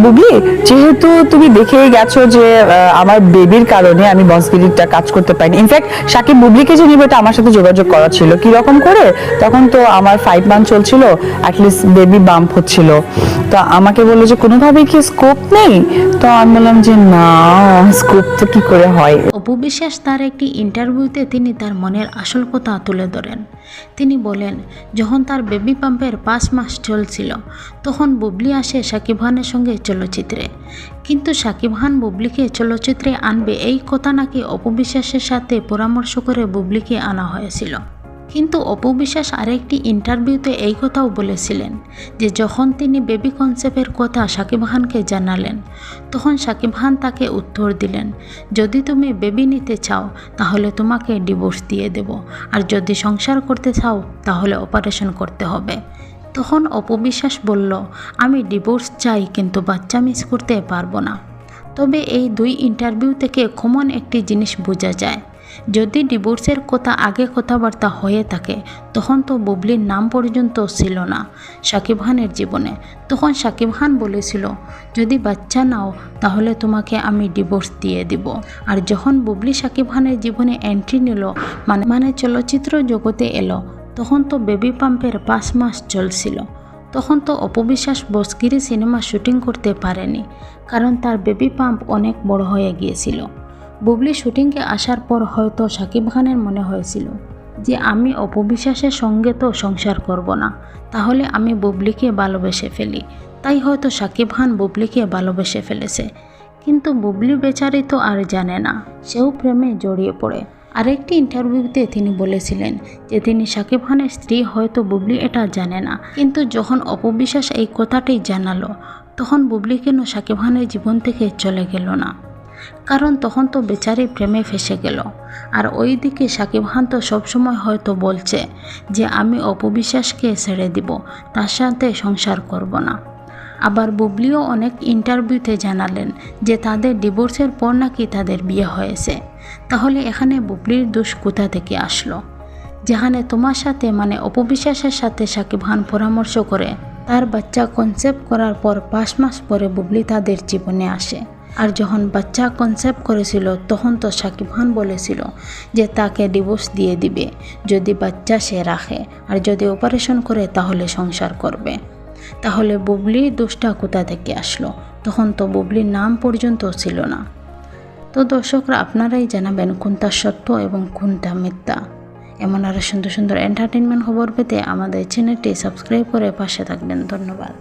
বুবলি, যেহেতু তুমি দেখেই গেছো যে আমার বেবির কারণে আমি বসগিরিটা কাজ করতে পারিনি। ইনফ্যাক্ট সাকিব বুবলিকে যে নিবে এটা আমার সাথে যোগাযোগ করা ছিল, কি রকম করে, তখন তো আমার 5 মান্থ চলছিল, অ্যাটলিস্ট বেবি বাম্প হচ্ছিল। তো আমাকে বললো যে কোনোভাবেই কি স্কোপ নেই। তো আমি বললাম যে না, স্কোপ তো কি করে হয়। অপু বিশ্বাস তার একটি ইন্টারভিউতে তিনি তার মনের আসল কথা তুলে ধরেন। তিনি বলেন, যখন তার বেবি পাম্পের 5 মাস চলছিল তখন বুবলি আসে শাকিব খানের সঙ্গে চলচ্চিত্রে, কিন্তু শাকিব খান বুবলিকে চলচ্চিত্রে আনবে এই কথা নাকি অপু বিশ্বাসের সাথে পরামর্শ করে বুবলিকে আনা হয়েছিল। কিন্তু অপু বিশ্বাস আরেকটি ইন্টারভিউতে এই কথাও বলেছিলেন যে যখন তিনি বেবি কনসেপ্টের কথা শাকিব খানকে জানালেন, তখন শাকিব খান তাকে উত্তর দিলেন, যদি তুমি বেবি নিতে চাও তাহলে তোমাকে ডিভোর্স দিয়ে দেব, আর যদি সংসার করতে চাও তাহলে অপারেশন করতে হবে। তখন অপু বিশ্বাস বলল, আমি ডিভোর্স চাই কিন্তু বাচ্চা মিস করতে পারবো না। তবে এই দুই ইন্টারভিউ থেকে কমন একটি জিনিস বোঝা যায়, যদি ডিভোর্সের কথা আগে কথাবার্তা হয়ে থাকে তখন তো বুবলির নাম পর্যন্ত ছিল না শাকিব খানের জীবনে। তখন শাকিব খান বলেছিল, যদি বাচ্চা নাও তাহলে তোমাকে আমি ডিভোর্স দিয়ে দিব। আর যখন বুবলি শাকিব খানের জীবনে এন্ট্রি নিল, মানে চলচ্চিত্র জগতে এলো, তখন তো বেবি পাম্পের 5 মাস চলছিল। তখন তো অপু বিশ্বাস বসগিরি সিনেমা শুটিং করতে পারেনি, কারণ তার বেবি পাম্প অনেক বড় হয়ে গিয়েছিল। বুবলি শুটিংয়ে আসার পর হয়তো শাকিব খানের মনে হয়েছিল যে আমি অপু বিশ্বাসের সঙ্গে তো সংসার করব না, তাহলে আমি বুবলিকে ভালোবেসে ফেলি। তাই হয়তো শাকিব খান বুবলিকে ভালোবেসে ফেলেছে, কিন্তু বুবলি বেচারি তো আর জানে না, সেও প্রেমে জড়িয়ে পড়ে। আরেকটি ইন্টারভিউতে তিনি বলেছিলেন যে তিনি শাকিব খানের স্ত্রী, হয়তো বুবলি এটা জানে না। কিন্তু যখন অপু বিশ্বাস এই কথাটি জানালো, তখন বুবলি কেন শাকিব খানের জীবন থেকে চলে গেল না? কারণ তখন তো বেচারি প্রেমে ফেসে গেল। আর ওই দিকে শাকিব খান তো সবসময় হয়তো বলছে যে আমি অপু বিশ্বাসকে ছেড়ে দিব, তার সাথে সংসার করব না। আবার বুবলিও অনেক ইন্টারভিউতে জানালেন যে তাদের ডিভোর্সের পর নাকি তাদের বিয়ে হয়েছে। তাহলে এখানে বুবলির দোষ কোথা থেকে আসলো? যেখানে তোমার সাথে মানে অপু বিশ্বাসের সাথে শাকিব খান পরামর্শ করে তার বাচ্চা কনসেপ্ট করার পর 5 মাস পরে বুবলি তাদের জীবনে আসে। আর যখন বাচ্চা কনসেপ্ট করেছিল তখন তো শাকিব খান বলেছিল যে তাকে ডিভোর্স দিয়ে দিবে যদি বাচ্চা সে রাখে, আর যদি অপারেশন করে তাহলে সংসার করবে। তাহলে বুবলির দোষটা কোথা থেকে আসলো? তখন তো বুবলির নাম পর্যন্ত ছিল না। তো দর্শকরা, আপনারাই জানাবেন কোনটা সত্য এবং কোনটা মিথ্যা। এমন আরও সুন্দর সুন্দর এন্টারটেনমেন্ট খবর পেতে আমাদের চ্যানেলটি সাবস্ক্রাইব করে পাশে থাকবেন। ধন্যবাদ।